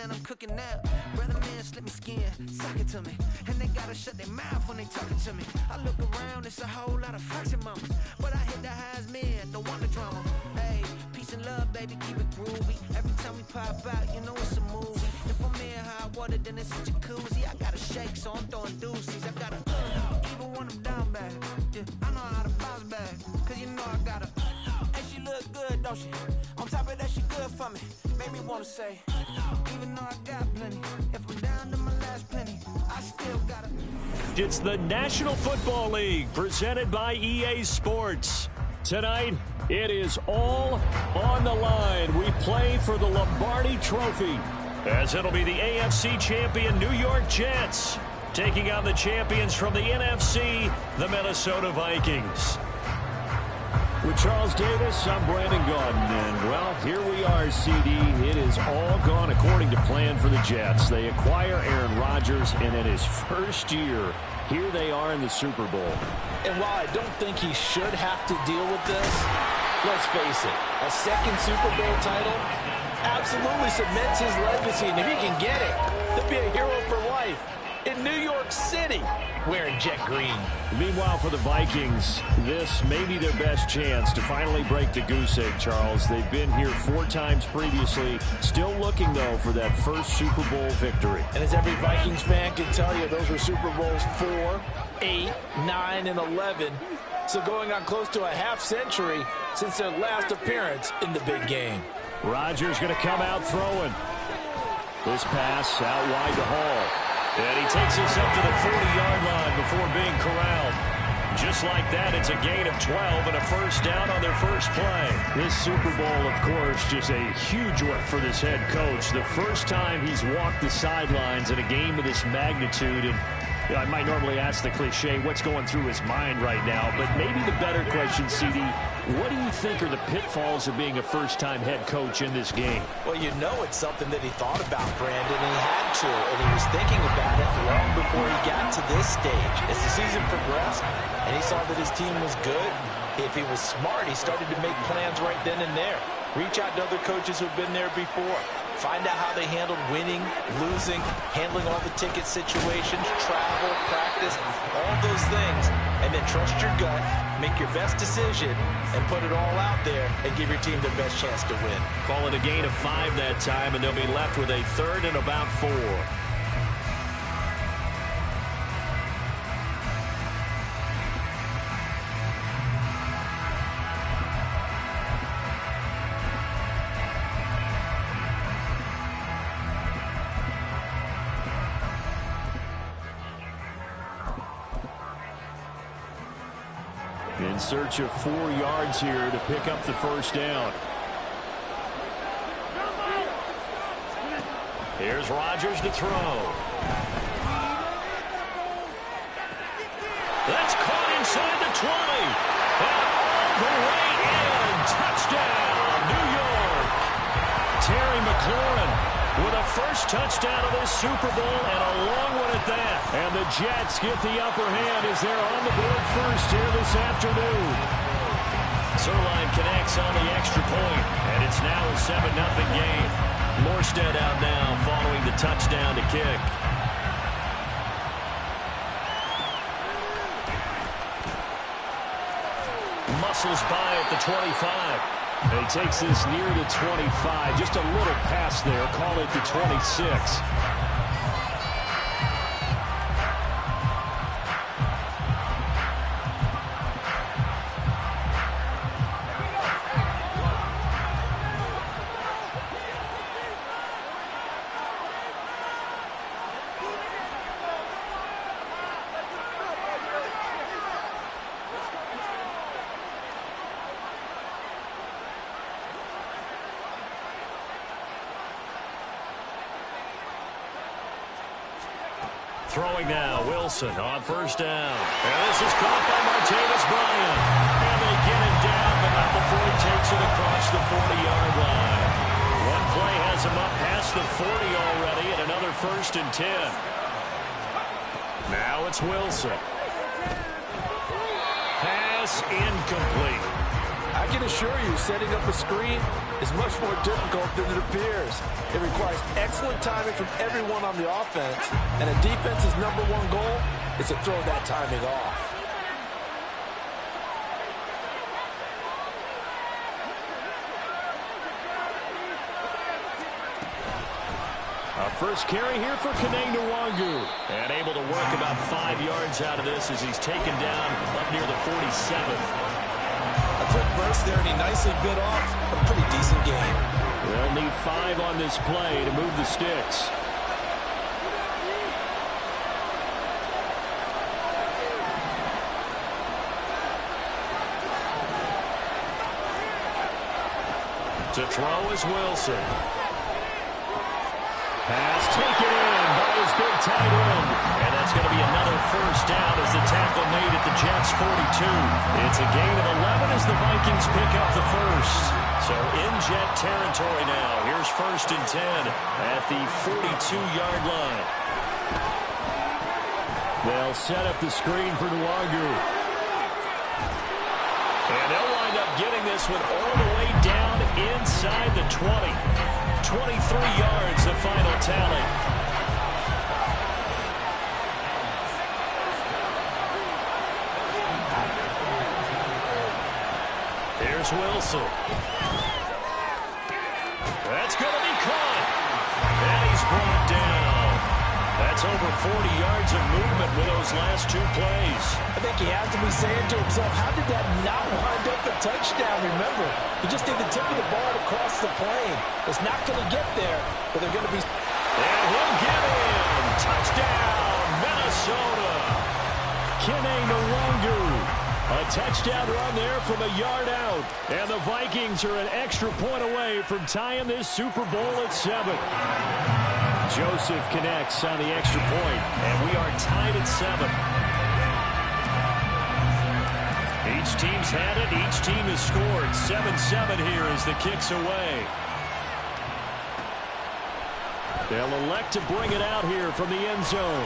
man, I'm cooking now. Brother, man, slip me skin, suck it to me. And they gotta shut their mouth when they talking to me. I look around, it's a whole lot of flexing mamas. But I hit the highs, man, don't want the drama. Hey, peace and love, baby, keep it groovy. Every time we pop out, you know it's a movie. If I'm in hot water, then it's a jacuzzi. I gotta shake, so I'm throwing deuces. I gotta, even when I'm down bad. Yeah, I know how to bounce back, cause you know I gotta. And she look good, don't she? On top of that, she good for me. Made me wanna say, even though I got plenty, if I'm down to my last penny, I still gotta. It's the National Football League presented by EA Sports. Tonight, it is all on the line. We play for the Lombardi Trophy, as it'll be the AFC champion New York Jets taking on the champions from the NFC, the Minnesota Vikings. With Charles Davis, I'm Brandon Gaudin, and, well, here we are, CD. It is all gone according to plan for the Jets. They acquire Aaron Rodgers, and in his first year, here they are in the Super Bowl. And while I don't think he should have to deal with this, let's face it, a second Super Bowl title absolutely cements his legacy, and if he can get it, he'll be a hero for life in New York City wearing jet green. Meanwhile, for the Vikings, this may be their best chance to finally break the goose egg, Charles. They've been here 4 times previously, still looking, though, for that first Super Bowl victory. And as every Vikings fan can tell you, those were Super Bowls 4, 8, 9, and 11. So going on close to a half-century since their last appearance in the big game. Rodgers going to come out throwing. This pass out wide to Hall. And he takes us up to the 40-yard line before being corralled. Just like that, it's a gain of 12 and a first down on their first play. This Super Bowl, of course, just a huge one for this head coach. The first time he's walked the sidelines in a game of this magnitude. And I might normally ask the cliche, what's going through his mind right now? But maybe the better question, CD, what do you think are the pitfalls of being a first-time head coach in this game? Well, you know it's something that he thought about, Brandon, and he had to, and he was thinking about it long before he got to this stage. As the season progressed, and he saw that his team was good, if he was smart, he started to make plans right then and there. Reach out to other coaches who've been there before. Find out how they handled winning, losing, handling all the ticket situations, travel, practice, all those things. And then trust your gut, make your best decision, and put it all out there and give your team the best chance to win. Call it a gain of 5 that time, and they'll be left with a third and about 4. In search of 4 yards here to pick up the first down. Here's Rodgers to throw. That's caught inside the 20. And all the way in. Touchdown, New York. Terry McLaurin with a first touchdown of this Super Bowl, and a long one at that. And the Jets get the upper hand as they're on the board first here this afternoon. Zerline connects on the extra point, and it's now a 7-0 game. Morstead out now following the touchdown to kick. Muscles by at the 25. And he takes this near the 25. Just a little pass there. Call it the 26. Throwing now, Wilson on first down. And this is caught by Martavis Bryant. And they get it down, but not before he takes it across the 40-yard line. One play has him up past the 40 already, and another 1st and 10. Now it's Wilson. Pass incomplete. I I can assure you, setting up a screen is much more difficult than it appears. It requires excellent timing from everyone on the offense, and a defense's number one goal is to throw that timing off. First carry here for Kene Nwangu. And able to work about 5 yards out of this as he's taken down up near the 47. A quick burst there, and he nicely bit off a pretty decent gain. They'll need 5 on this play to move the sticks. To throw is Wilson. Pass taken in by his big tight end. And that's going to be another first down as the tackle made at the Jets' 42. It's a gain of 11 as the Vikings pick up the first. So in Jet territory now. Here's 1st and 10 at the 42-yard line. They'll set up the screen for Nwangu. And they'll wind up getting this one all the way down inside the 20. 23 yards, the final tally. Here's Wilson. That's going to be caught. And he's brought down. That's over 40 yards of movement with those last 2 plays. I think he has to be saying to himself, how did that not wind up a touchdown? Remember, he just did the tip of the ball across the plane. It's not going to get there, but they're going to be... And he'll get in. Touchdown, Minnesota. Kene Nwangu. A touchdown run there from a yard out. And the Vikings are an extra point away from tying this Super Bowl at 7. Joseph connects on the extra point, and we are tied at 7. Each team's had it. Each team has scored. 7-7 here as the kick's away. They'll elect to bring it out here from the end zone.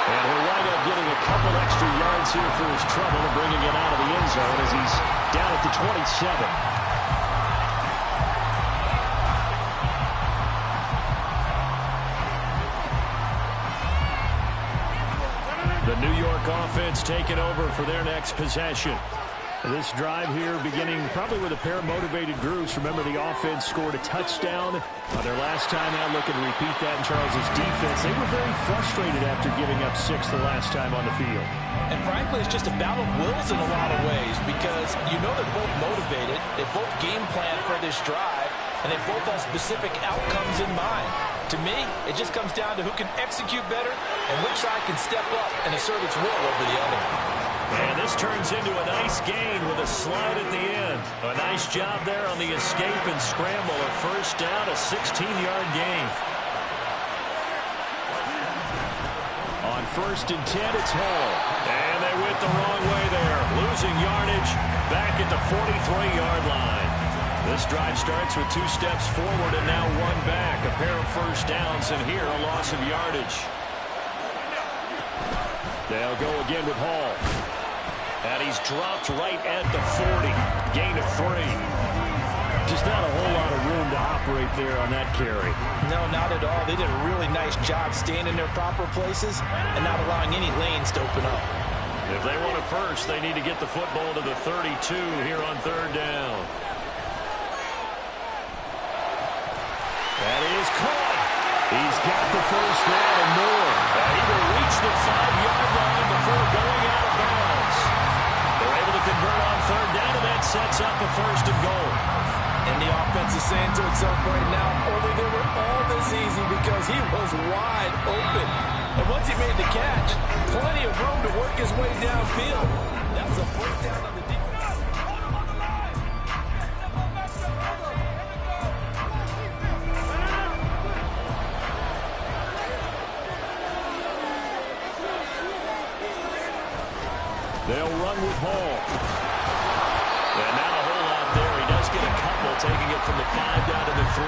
And he'll wind up getting a couple extra yards here for his trouble and bringing it out of the end zone as he's down at the 27. The New York offense taking over for their next possession. This drive here beginning probably with a pair of motivated groups. Remember, the offense scored a touchdown their last time out, looking to repeat that in Charles's defense. They were very frustrated after giving up 6 the last time on the field. And frankly, it's just a battle of wills in a lot of ways because you know they're both motivated. They both game plan for this drive, and they both have specific outcomes in mind. To me, it just comes down to who can execute better and which side can step up and assert its will over the other. And this turns into a nice gain with a slide at the end. A nice job there on the escape and scramble. A first down, a 16-yard gain. On 1st and 10, it's Hall. And they went the wrong way there. Losing yardage back at the 43-yard line. This drive starts with 2 steps forward and now 1 back. A pair of first downs, and here a loss of yardage. They'll go again with Hall. And he's dropped right at the 40. Gain of 3. Just not a whole lot of room to operate there on that carry. No, not at all. They did a really nice job staying in their proper places and not allowing any lanes to open up. If they want it first, they need to get the football to the 32 here on 3rd down. That is caught. He's got the first down and more. He will reach the 5-yard line before going out of bounds. They're able to convert on 3rd down, and that sets up a 1st and goal. And the offense is saying to itself right now, only they were all this easy because he was wide open. And once he made the catch, plenty of room to work his way downfield. That was a breakdown on the defense. They'll run with Hall. And not a whole lot there. He does get a couple, taking it from the 5 down to the 3.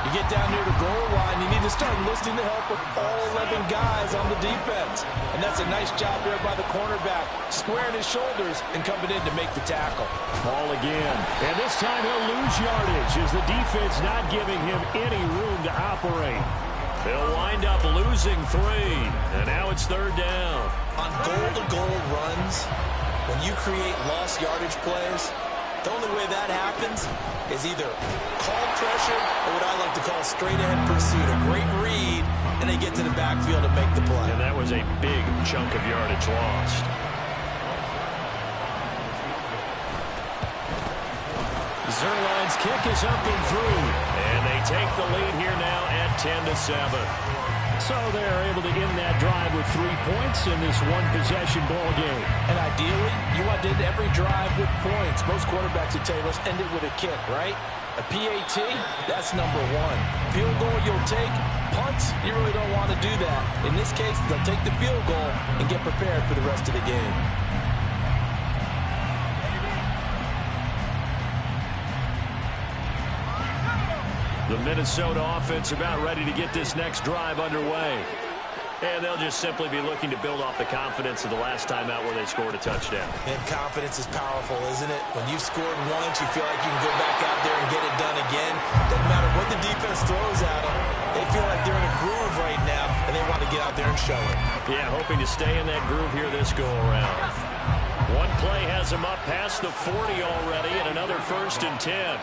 You get down near the goal line, you need to start enlisting the help of all 11 guys on the defense. And that's a nice job there by the cornerback, squaring his shoulders and coming in to make the tackle. Ball again. And this time he'll lose yardage as the defense not giving him any room to operate. They'll wind up losing 3. And now it's 3rd down. On goal-to-goal runs, when you create lost yardage plays, the only way that happens is either called pressure or what I like to call straight-ahead pursuit. A great read, and they get to the backfield to make the play. And that was a big chunk of yardage lost. Zerline's kick is up and through. And they take the lead here now at 10-7. So they're able to end that drive with 3 points in this one-possession ball game. And ideally, you want to end every drive with points. Most quarterbacks would tell you, let's end it with a kick, right? A PAT, that's number 1. Field goal you'll take. Punts, you really don't want to do that. In this case, they'll take the field goal and get prepared for the rest of the game. The Minnesota offense about ready to get this next drive underway. And they'll just simply be looking to build off the confidence of the last time out where they scored a touchdown. And confidence is powerful, isn't it? When you've scored once, you feel like you can go back out there and get it done again. Doesn't matter what the defense throws at them. They feel like they're in a groove right now, and they want to get out there and show it. Yeah, hoping to stay in that groove here this go-around. One play has them up past the 40 already, and another 1st and 10.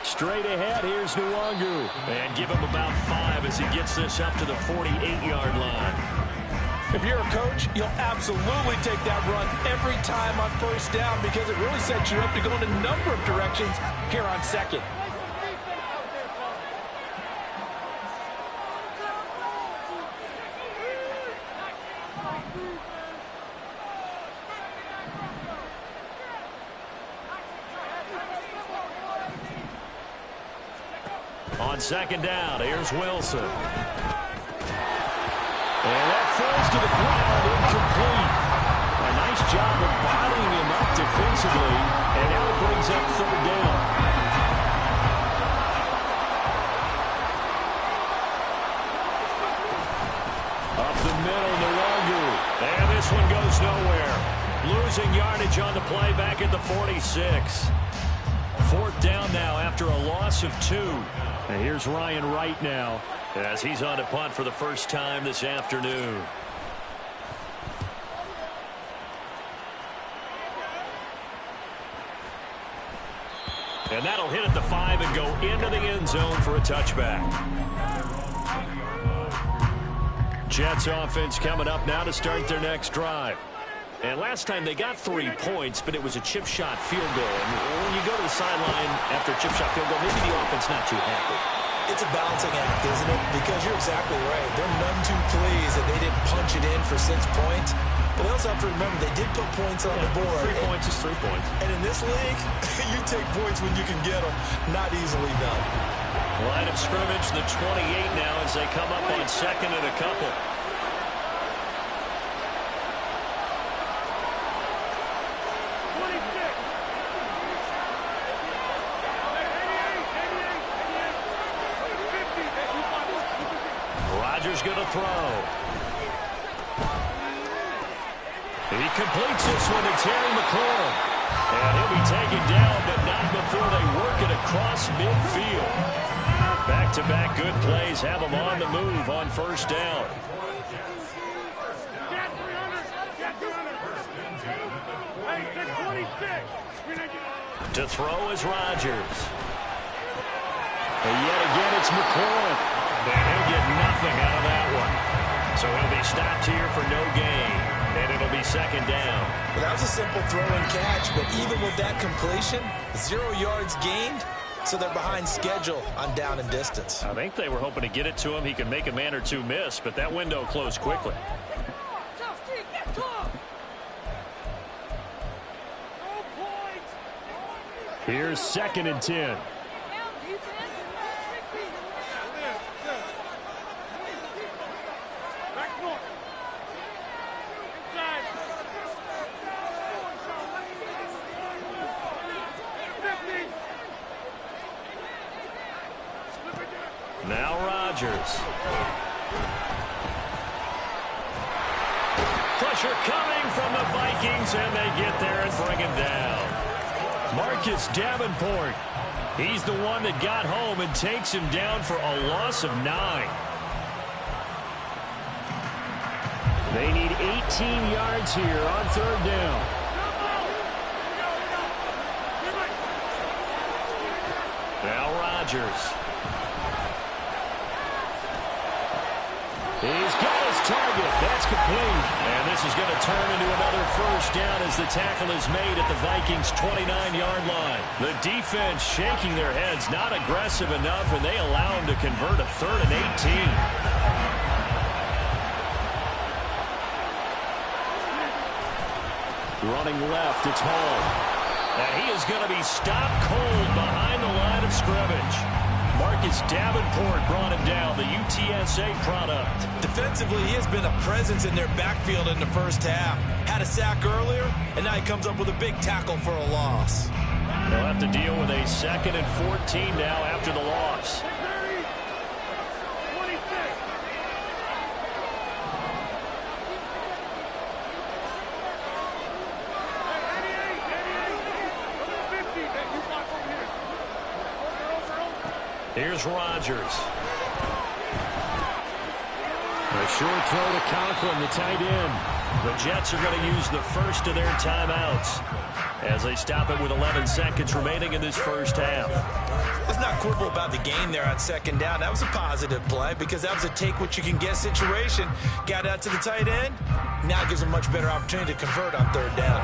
Straight ahead, here's Nwangu. And give him about 5 as he gets this up to the 48-yard line. If you're a coach, you'll absolutely take that run every time on 1st down because it really sets you up to go in a number of directions here on 2nd. On 2nd down, here's Wilson. And that falls to the ground, incomplete. A nice job of bodying him up defensively, and now it brings up 3rd down. Up the middle, Nwangu. And this one goes nowhere. Losing yardage on the play back at the 46. 4th down now after a loss of 2. And here's Ryan Wright now as he's on to punt for the first time this afternoon. And that'll hit at the 5 and go into the end zone for a touchback. Jets offense coming up now to start their next drive. And last time they got 3 points, but it was a chip shot field goal. And when you go to the sideline after a chip shot field goal, maybe the offense not too happy. It's a balancing act, isn't it? Because you're exactly right. They're none too pleased that they didn't punch it in for 6 points. But they also have to remember they did put points on the board. 3 points is 3 points. And in this league, you take points when you can get them. Not easily done. Line of scrimmage, the 28 now as they come up on 2nd and a couple. Going to throw. He completes this one to Terry McLaurin. And he'll be taken down, but not before they work it across midfield. Back-to-back good plays have them on the move on 1st down. To throw is Rodgers. And yet again, it's McLaurin. And he'll get nothing out of that one. So he'll be stopped here for no gain. And it'll be 2nd down. Well, that was a simple throw and catch, but even with that completion, 0 yards gained, so they're behind schedule on down and distance. I think they were hoping to get it to him. He could make a man or 2 miss, but that window closed quickly. Here's 2nd and 10. Now Rodgers. Pressure coming from the Vikings, and they get there and bring him down. Marcus Davenport. He's the one that got home and takes him down for a loss of 9. They need 18 yards here on 3rd down. Now Rodgers. He's got his target. That's complete. And this is going to turn into another 1st down as the tackle is made at the Vikings' 29-yard line. The defense shaking their heads, not aggressive enough, and they allow him to convert a 3rd and 18. Running left, it's Hall. And he is going to be stopped cold behind the line of scrimmage. Marcus Davenport brought him down, the UTSA product. Defensively, he has been a presence in their backfield in the 1st half. Had a sack earlier, and now he comes up with a big tackle for a loss. They'll have to deal with a 2nd and 14 now after the loss. Here's Rodgers. A short throw to Conklin, the tight end. The Jets are going to use the first of their timeouts as they stop it with 11 seconds remaining in this 1st half. Let's not quibble about the game there on 2nd down. That was a positive play because that was a take-what-you-can-get situation. Got out to the tight end. Now it gives them a much better opportunity to convert on 3rd down.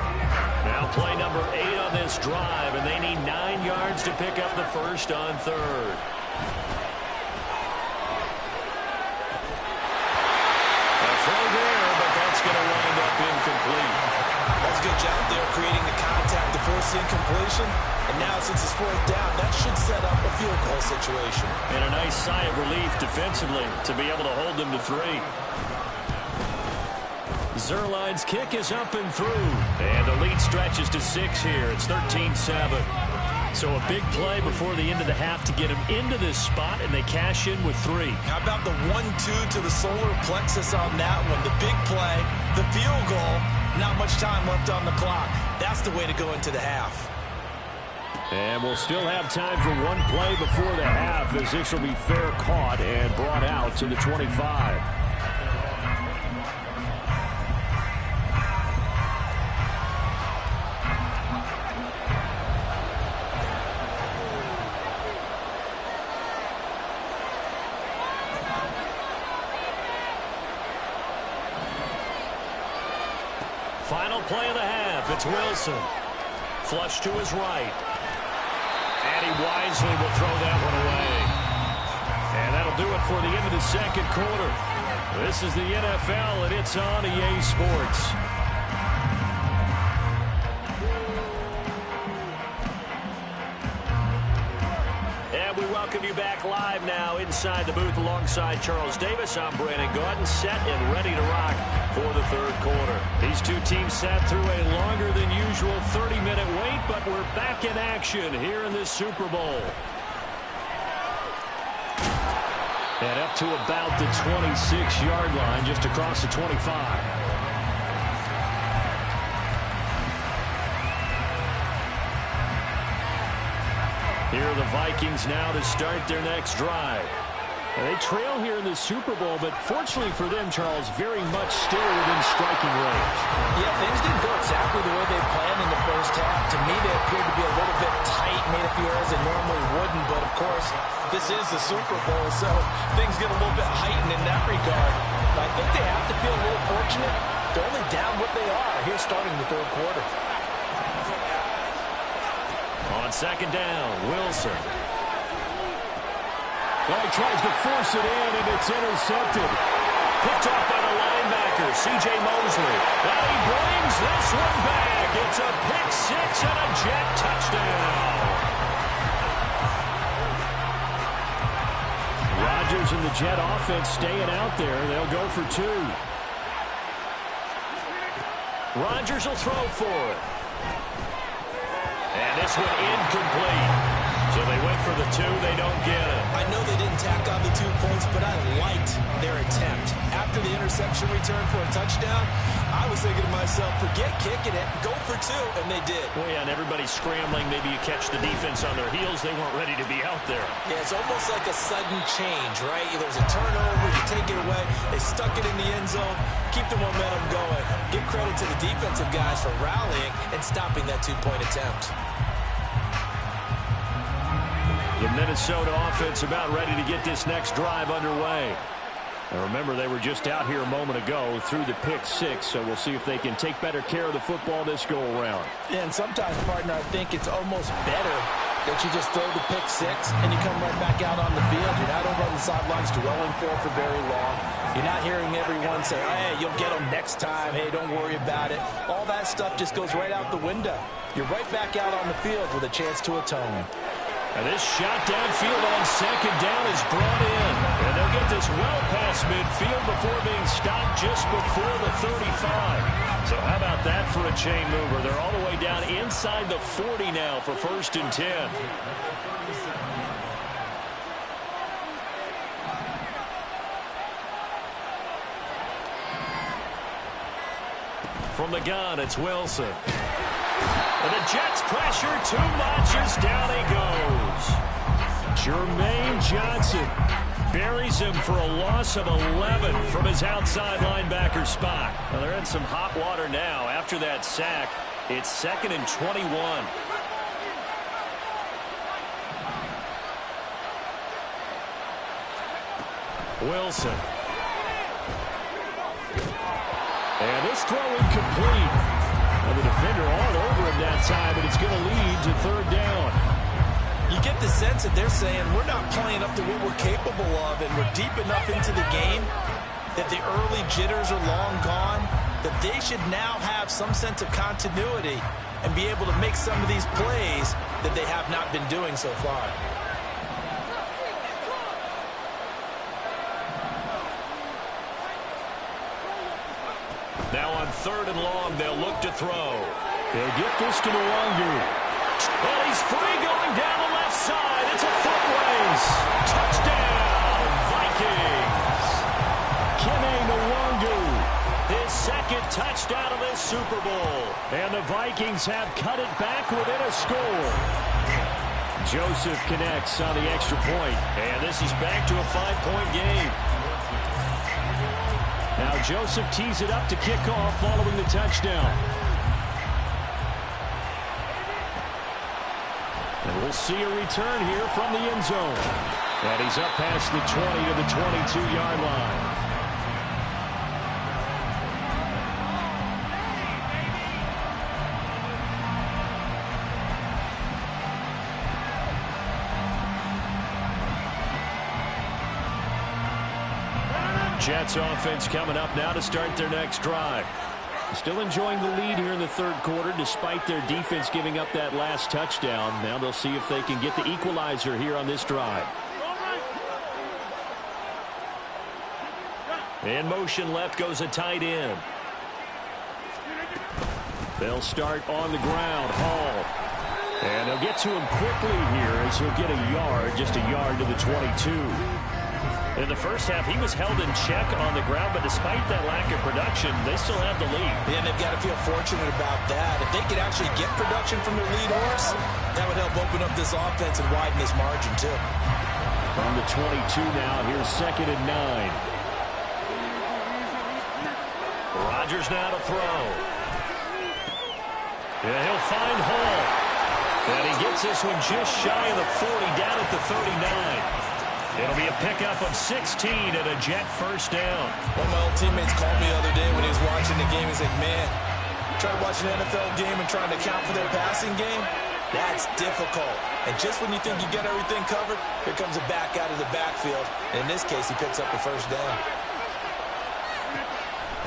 Now play number 8 on this drive, and they need 9 yards to pick up the first on 3rd. Throw there, but that's going to wind up incomplete. That's a good job there creating the contact to force the incompletion. And now since it's 4th down, that should set up a field goal situation. And a nice sigh of relief defensively to be able to hold them to 3. Zerline's kick is up and through. And the lead stretches to 6 here. It's 13-7. So a big play before the end of the half to get him into this spot, and they cash in with 3. How about the 1-2 to the solar plexus on that one? The big play, the field goal, not much time left on the clock. That's the way to go into the half. And we'll still have time for one play before the half, as this will be fair caught and brought out to the 25. Final play of the half. It's Wilson. Flush to his right. And he wisely will throw that one away. And that'll do it for the end of the 2nd quarter. This is the NFL, and it's on EA Sports. And we welcome you back live now inside the booth alongside Charles Davis. I'm Brandon Gordon, set and ready to rock for the 3rd quarter. These two teams sat through a longer than usual 30-minute wait, but we're back in action here in this Super Bowl. And up to about the 26-yard line, just across the 25. Here are the Vikings now to start their next drive. And they trail here in the Super Bowl, but fortunately for them, Charles, very much still within striking range. Yeah, things didn't go exactly the way they planned in the 1st half. To me, they appeared to be a little bit tight, made a few errors they normally wouldn't. But, of course, this is the Super Bowl, so things get a little bit heightened in that regard. But I think they have to feel a little fortunate. They're only down what they are here starting the 3rd quarter. On 2nd down, Wilson. Well, he tries to force it in, and it's intercepted. Picked off by the linebacker, C.J. Mosley. Now he brings this one back. It's a pick-6 and a Jet touchdown. Rodgers and the Jet offense staying out there. They'll go for 2. Rodgers will throw for it. And this one incomplete. So they went for the 2. They don't get it. I know they didn't tack on the 2 but I liked their attempt. After the interception return for a touchdown, I was thinking to myself, forget kicking it, go for two, and they did. Well, yeah, and everybody's scrambling. Maybe you catch the defense on their heels. They weren't ready to be out there. Yeah, it's almost like a sudden change, right? There's a turnover, you take it away, they stuck it in the end zone, keep the momentum going. Give credit to the defensive guys for rallying and stopping that two-point attempt. The Minnesota offense about ready to get this next drive underway. And remember, they were just out here a moment ago through the pick six, so we'll see if they can take better care of the football this go-around. Yeah, and sometimes, partner, I think it's almost better that you just throw the pick six and you come right back out on the field. You're not over on the sidelines dwelling for very long. You're not hearing everyone say, hey, you'll get them next time. Hey, don't worry about it. All that stuff just goes right out the window. You're right back out on the field with a chance to atone. And this shot downfield on second down is brought in. And they'll get this well past midfield before being stopped just before the 35. So how about that for a chain mover? They're all the way down inside the 40 now for 1st and 10. From the gun, it's Wilson. And the Jets pressure too much as down he goes. Jermaine Johnson buries him for a loss of 11 from his outside linebacker spot. Well, they're in some hot water now. After that sack, it's 2nd and 21. Wilson. And this throw incomplete. Well, the defender all over him that time, but it's going to lead to 3rd down. You get the sense that they're saying we're not playing up to what we're capable of, and we're deep enough into the game that the early jitters are long gone, that they should now have some sense of continuity and be able to make some of these plays that they have not been doing so far. Now on 3rd and long, they'll look to throw. They'll get this to Nwangu. And he's free going down the left side. It's a foot race. Touchdown, Vikings. Kene Nwangu, his 2nd touchdown of this Super Bowl. And the Vikings have cut it back within a score. Joseph connects on the extra point. And this is back to a 5-point game. Now Joseph tees it up to kick off following the touchdown. And we'll see a return here from the end zone. And he's up past the 20 to the 22-yard line. Jets offense coming up now to start their next drive. Still enjoying the lead here in the 3rd quarter despite their defense giving up that last touchdown. Now they'll see if they can get the equalizer here on this drive. In motion left goes a tight end. They'll start on the ground. Hall. And they'll get to him quickly here as he'll get a yard, just a yard to the 22. In the first half, he was held in check on the ground, but despite that lack of production, they still have the lead. Yeah, and they've got to feel fortunate about that. If they could actually get production from their lead horse, that would help open up this offense and widen this margin, too. From the 22 now, here's 2nd and 9. Rodgers now to throw. Yeah, he'll find Hall. And he gets this one just shy of the 40, down at the 39. It'll be a pickup of 16 and a Jet 1st down. One of my old teammates called me the other day when he was watching the game. He said, man, trying to watch an NFL game and trying to account for their passing game, that's difficult. And just when you think you get everything covered, here comes a back out of the backfield. And in this case, he picks up the 1st down.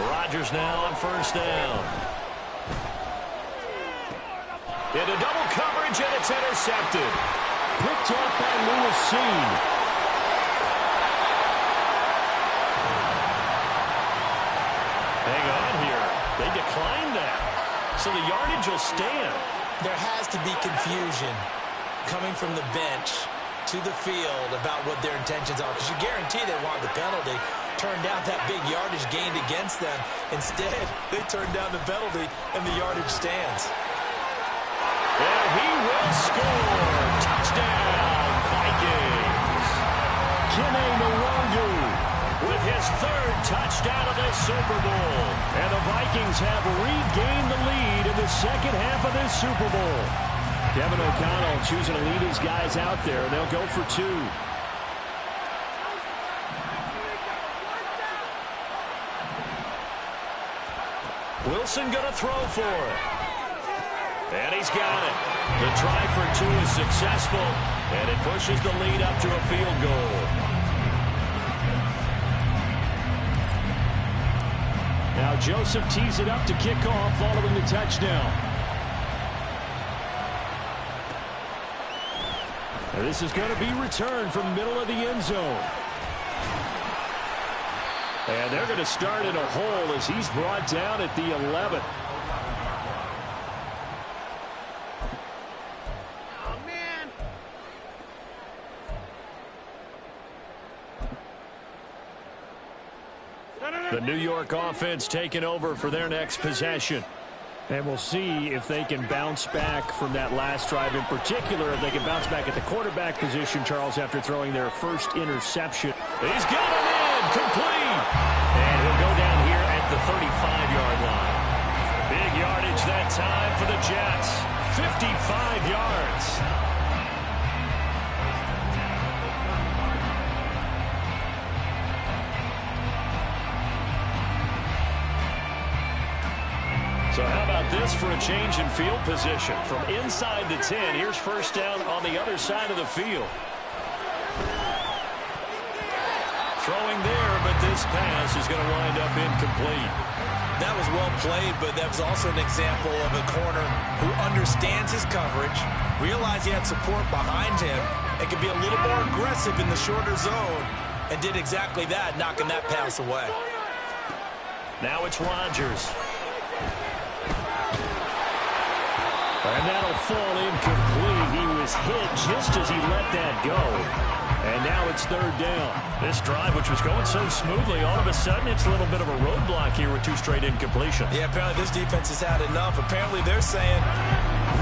Rodgers now on 1st down. Into double coverage, and it's intercepted. Picked up by Lewis Seen. Hang on here. They declined that. So the yardage will stand. There has to be confusion coming from the bench to the field about what their intentions are, because you guarantee they want the penalty. Turned down that big yardage gained against them. Instead, they turned down the penalty, and the yardage stands. And he will score. Touchdown, Vikings. Kene Nwangu with his third touchdown of this Super Bowl. And the Vikings have regained the lead in the second half of this Super Bowl. Kevin O'Connell choosing to lead his guys out there. They'll go for two. Wilson going to throw for it. And he's got it. The try for two is successful, and it pushes the lead up to a field goal. Now Joseph tees it up to kick off following the touchdown. And this is going to be returned from the middle of the end zone. And they're going to start in a hole as he's brought down at the 11. Oh, man. The New York offense taking over for their next possession. And we'll see if they can bounce back from that last drive. In particular, if they can bounce back at the quarterback position, Charles, after throwing their first interception. He's got it in, complete. And he'll go down here at the 35-yard line. Big yardage that time for the Jets. 55 yards. So how about this for a change in field position? From inside the 10, here's first down on the other side of the field. Throwing there, but this pass is going to wind up incomplete. That was well played, but that was also an example of a corner who understands his coverage, realized he had support behind him, and can be a little more aggressive in the shorter zone, and did exactly that, knocking that pass away. Now it's Rodgers. And that'll fall incomplete. He was hit just as he let that go. And now it's third down. This drive, which was going so smoothly, all of a sudden it's a little bit of a roadblock here with two straight incompletions. Yeah, apparently this defense has had enough. Apparently they're saying,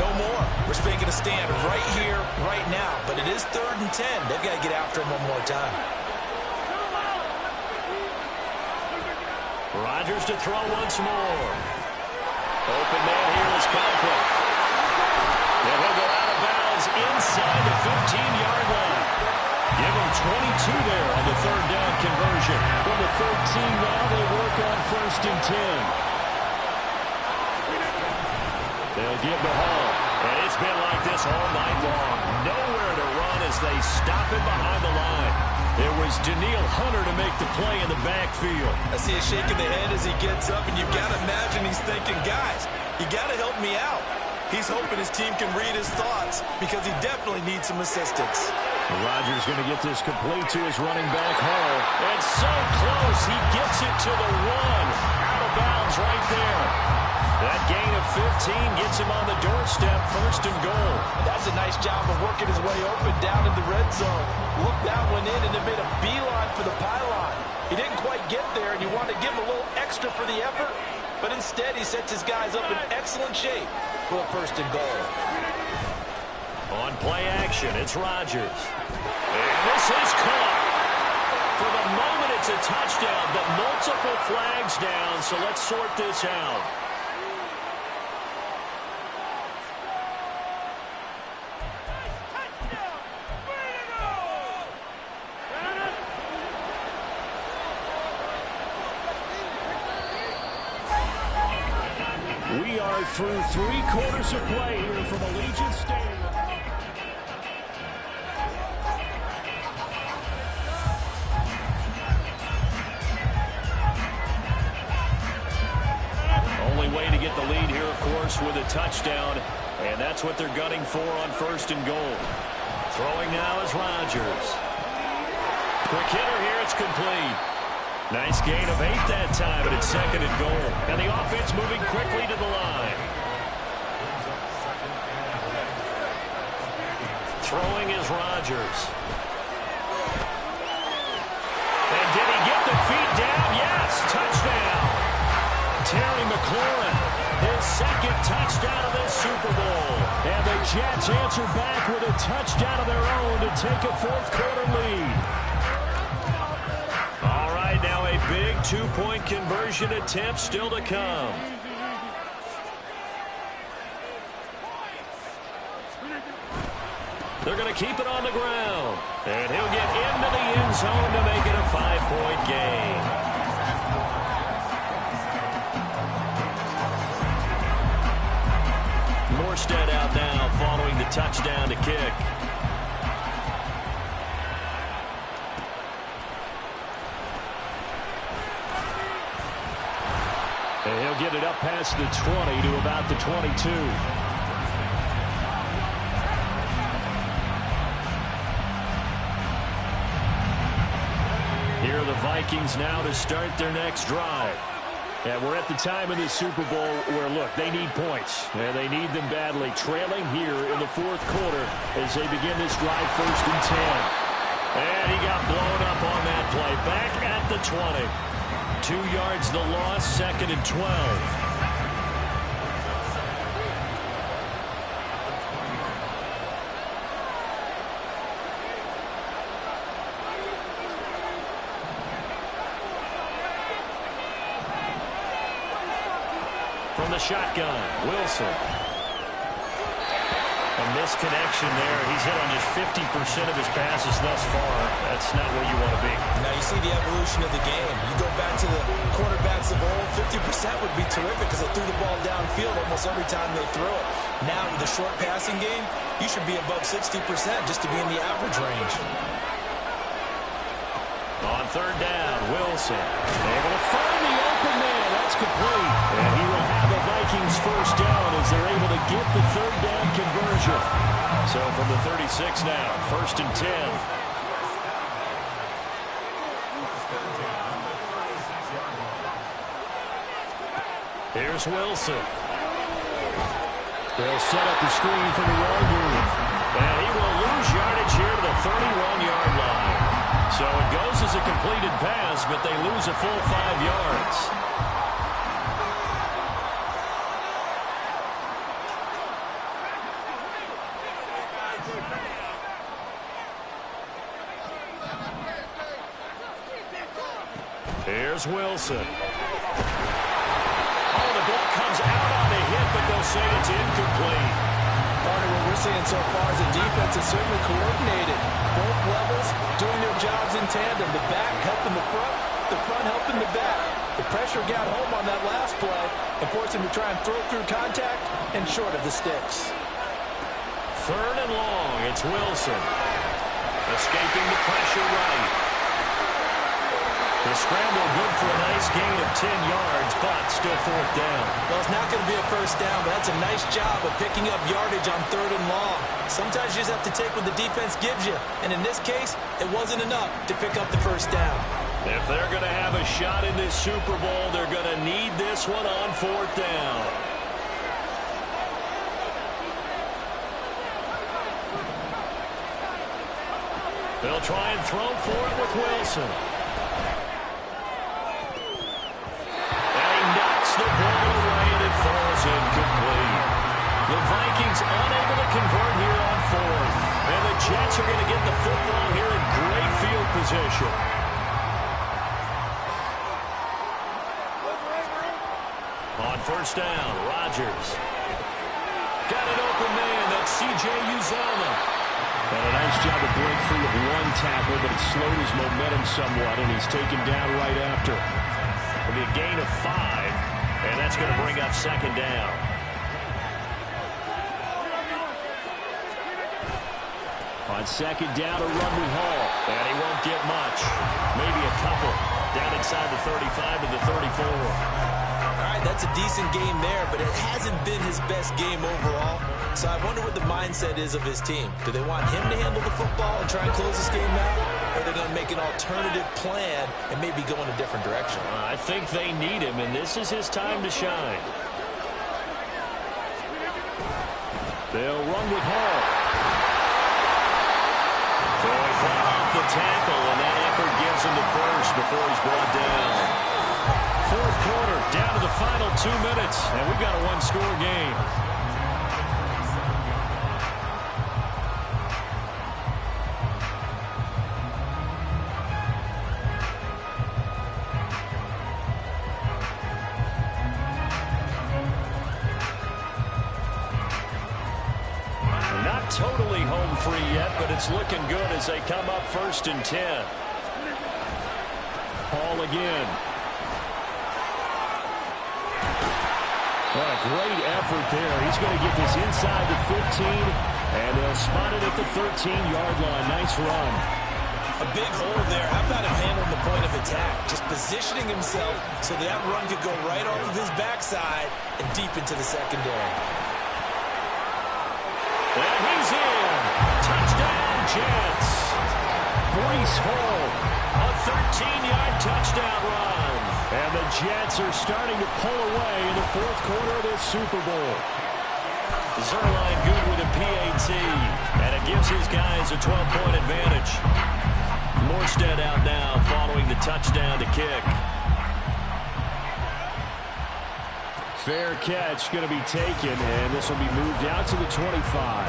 no more. We're making a stand right here, right now. But it is 3rd and 10. They've got to get after him one more time. Rodgers to throw once more. Open man here is Conklin. And he'll go out of bounds inside the 15-yard line. Give him 22 there on the third down conversion. From the 13 now, they work on 1st and 10. They'll give the Hall. And it's been like this all night long. Nowhere to run as they stop it behind the line. It was Danielle Hunter to make the play in the backfield. I see a shake of the head as he gets up, and you've got to imagine he's thinking, guys, you got to help me out. He's hoping his team can read his thoughts because he definitely needs some assistance. Rodgers going to get this complete to his running back, Hall. And so close, he gets it to the 1. Out of bounds right there. That gain of 15 gets him on the doorstep, 1st and goal. That's a nice job of working his way open down in the red zone. Looked that one in and then made a beeline for the pylon. He didn't quite get there, and you want to give him a little extra for the effort. But instead, he sets his guys up in excellent shape for a 1st and goal. On play action, it's Rodgers. And this is caught. For the moment, it's a touchdown, but multiple flags down, so let's sort this out. We are through 3 quarters of play here from Allegiant Stadium. Only way to get the lead here, of course, with a touchdown, and that's what they're gunning for on 1st and goal. Throwing now is Rodgers. Quick hitter here, it's complete. Nice gain of 8 that time, but it's 2nd and goal. And the offense moving quickly to the line. Throwing is Rodgers. McLaurin, his second touchdown of this Super Bowl. And the Jets answer back with a touchdown of their own to take a fourth-quarter lead. All right, now a big two-point conversion attempt still to come. They're going to keep it on the ground. And he'll get into the end zone to make it a 5-point game. Morstead out now following the touchdown to kick. And he'll get it up past the 20 to about the 22. Here are the Vikings now to start their next drive. And we're at the time of the Super Bowl where, look, they need points. And they need them badly. Trailing here in the fourth quarter as they begin this drive 1st and 10. And he got blown up on that play. Back at the 20. 2 yards the loss, 2nd and 12. From the shotgun, Wilson. A misconnection there. He's hit on just 50% of his passes thus far. That's not where you want to be. Now you see the evolution of the game. You go back to the quarterbacks of old, 50% would be terrific because they threw the ball downfield almost every time they threw it. Now with the short passing game, you should be above 60% just to be in the average range. On 3rd down, Wilson able to find the open man. That's complete. And he will have a Vikings first down as they're able to get the 3rd down conversion. So from the 36 now, 1st and 10. Here's Wilson. They'll set up the screen for the Rovers. And he will lose yardage here to the 31-yard line. So it goes as a completed pass, but they lose a full 5 yards. Here's Wilson. Oh, the ball comes out on the hit, but they'll say it's incomplete. Part of what we're seeing so far is the defense is certainly coordinated. Both levels doing their jobs in tandem. The back helping the front helping the back. The pressure got home on that last play and forced him to try and throw through contact and short of the sticks. 3rd and long, it's Wilson. Escaping the pressure right. The scramble good for a nice gain of 10 yards, but still 4th down. Well, it's not going to be a first down, but that's a nice job of picking up yardage on 3rd and long. Sometimes you just have to take what the defense gives you, and in this case, it wasn't enough to pick up the first down. If they're going to have a shot in this Super Bowl, they're going to need this one on 4th down. They'll try and throw for it with Wilson. The ball away and it falls incomplete. The Vikings unable to convert here on 4th. And the Jets are going to get the football here in great field position. On 1st down, Rodgers. Got an open man. That's C.J. Uzomah. And a nice job of break free of one tackle, but it slowed his momentum somewhat, and he's taken down right after. It'll be a gain of 5. And that's going to bring up 2nd down. On 2nd down, a run with Hall. And he won't get much. Maybe a couple. Down inside the 35 to the 34. All right, that's a decent game there, but it hasn't been his best game overall. So I wonder what the mindset is of his team. Do they want him to handle the football and try and close this game out? Or are they going to make an alternative plan and maybe go in a different direction? I think they need him, and this is his time to shine. They'll run with Hall. So he fought off the tackle, and that effort gives him the first before he's brought down. fourth quarter, down to the final 2 minutes, and we've got a one-score game. Not totally home free yet, but it's looking good as they come up 1st and 10. Paul again. What a great effort there. He's going to get this inside the 15, and they'll spot it at the 13-yard line. Nice run. A big hole there. How about him handling the point of attack? Just positioning himself so that run could go right off of his backside and deep into the secondary. And he's in. Touchdown, Jets. Breece Hall, a 13-yard touchdown run. And the Jets are starting to pull away in the fourth quarter of this Super Bowl. Zerline good with a PAT, and it gives his guys a 12-point advantage. Morstead out now following the touchdown to kick. Fair catch going to be taken, and this will be moved out to the 25.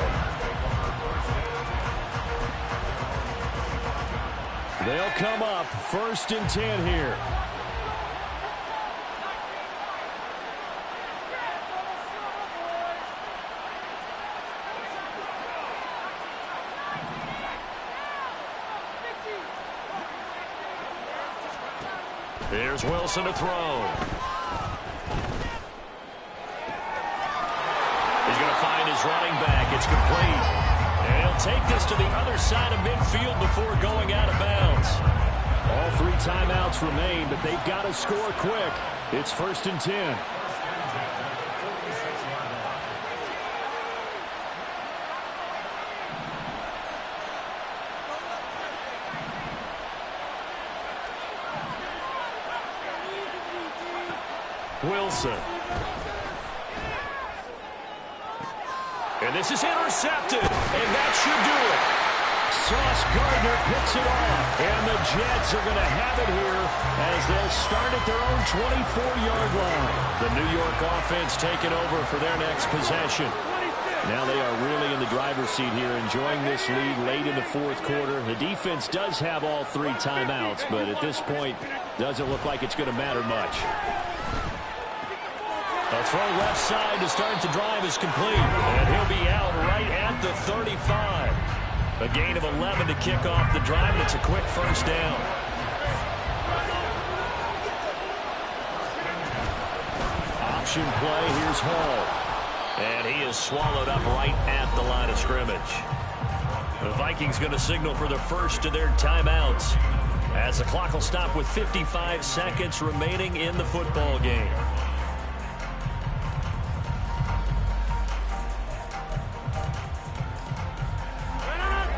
They'll come up 1st and 10 here. Here's Wilson to throw. He's going to find his running back. It's complete. And he'll take this to the other side of midfield before going out of bounds. All 3 timeouts remain, but they've got to score quick. It's 1st and 10. Wilson. And this is intercepted, and that should do it. Sauce Gardner picks it off, and the Jets are going to have it here as they'll start at their own 24-yard line. The New York offense taking over for their next possession. Now they are really in the driver's seat here, enjoying this lead late in the fourth quarter. The defense does have all 3 timeouts, but at this point, doesn't look like it's going to matter much. A throw left side to start the drive is complete, and he'll be out right at the 35. A gain of 11 to kick off the drive, and it's a quick first down. Option play, here's Hall. And he is swallowed up right at the line of scrimmage. The Vikings going to signal for the first of their timeouts as the clock will stop with 55 seconds remaining in the football game.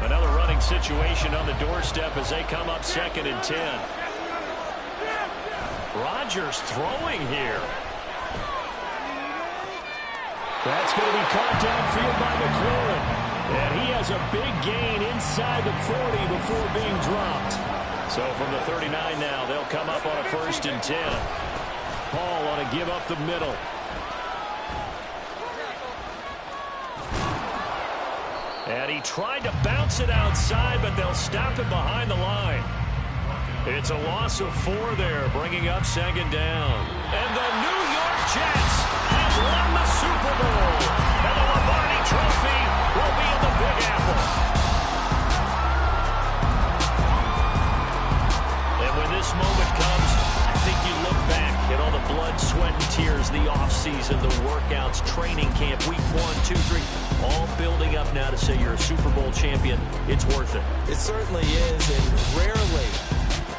Another running situation on the doorstep as they come up 2nd and 10. Rodgers throwing here. That's going to be caught downfield by McLaurin. And he has a big gain inside the 40 before being dropped. So from the 39 now, they'll come up on a 1st and 10. Paul on a give up the middle. And he tried to bounce it outside, but they'll stop it behind the line. It's a loss of 4 there, bringing up 2nd down. And the New York Jets have won the Super Bowl. And the Lombardi Trophy will be in the Big Apple. And when this moment comes, I think you look back at all the blood, sweat, and tears, the offseason, the workouts, training camp, week 1, 2, 3, all building up now to say you're a Super Bowl champion. It's worth it. It certainly is, and rarely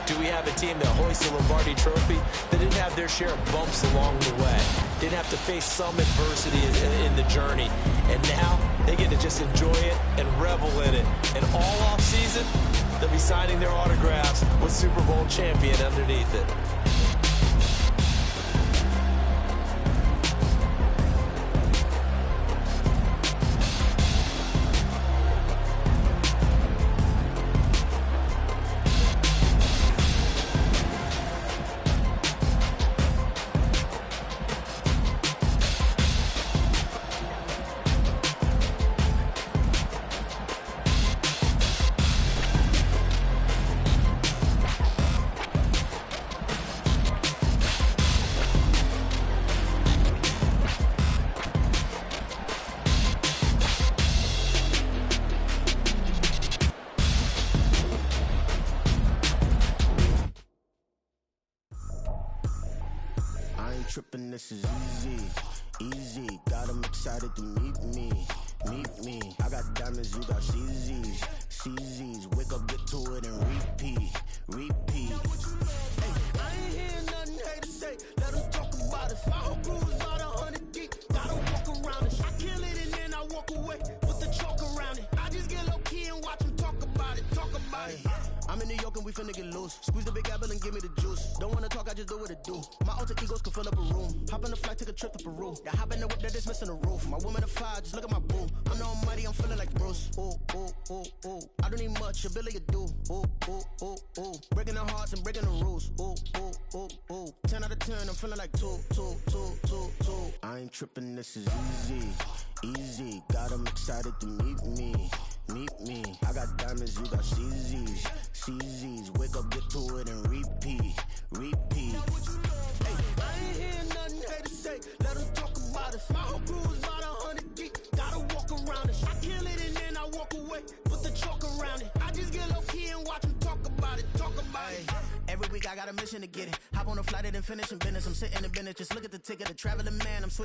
do we have a team that hoists the Lombardi Trophy that didn't have their share of bumps along the way, didn't have to face some adversity in the journey, and now they get to just enjoy it and revel in it. And all offseason, they'll be signing their autographs with Super Bowl champion underneath it. tripping, this is easy, easy. Got 'em excited to meet me, meet me. I got diamonds, you got CZs, CZs. Wake up, get to it, and repeat, repeat. Hey, I ain't hearing nothing haters say. Let 'em talk about it. My whole crew is about 100 deep. Gotta walk around it. I kill it and then I walk away with the chalk around it. I just get low key and watch 'em talk about it, talk about it. I'm in New York and we finna get loose. Squeeze the big apple and give me the juice. Don't wanna talk, I just do what it do. My alter egos can fill up a room. Hop on the flight, take a trip to Peru. Yeah, hop in the whip that is missing the roof. My woman a fire, just look at my boo. I'm the almighty, I'm feeling like Bruce. Ooh, ooh, ooh, ooh. I don't need much, ability to do. Ooh, ooh, ooh, ooh. Breaking the hearts and breaking the rules. Ooh, ooh, ooh, ooh. 10 out of 10, I'm feeling like 2, 2, 2, 2, 2. I ain't tripping, this is easy, easy. Got 'em excited to meet me, meet me. I got diamonds, you got CZs, CZs. Wake up, get to it, and repeat, repeat. Hey, I ain't hearing nothing haters say. Let 'em talk about it. My whole crew is about 100 deep. Gotta walk around it. I kill it and then I walk away with the chalk around it. I just get low key and watch 'em talk about it, talk about it. Every week I got a mission to get it. Hop on a flight and then finish in business. I'm sitting in business, just look at the ticket. The traveling man, I'm switching.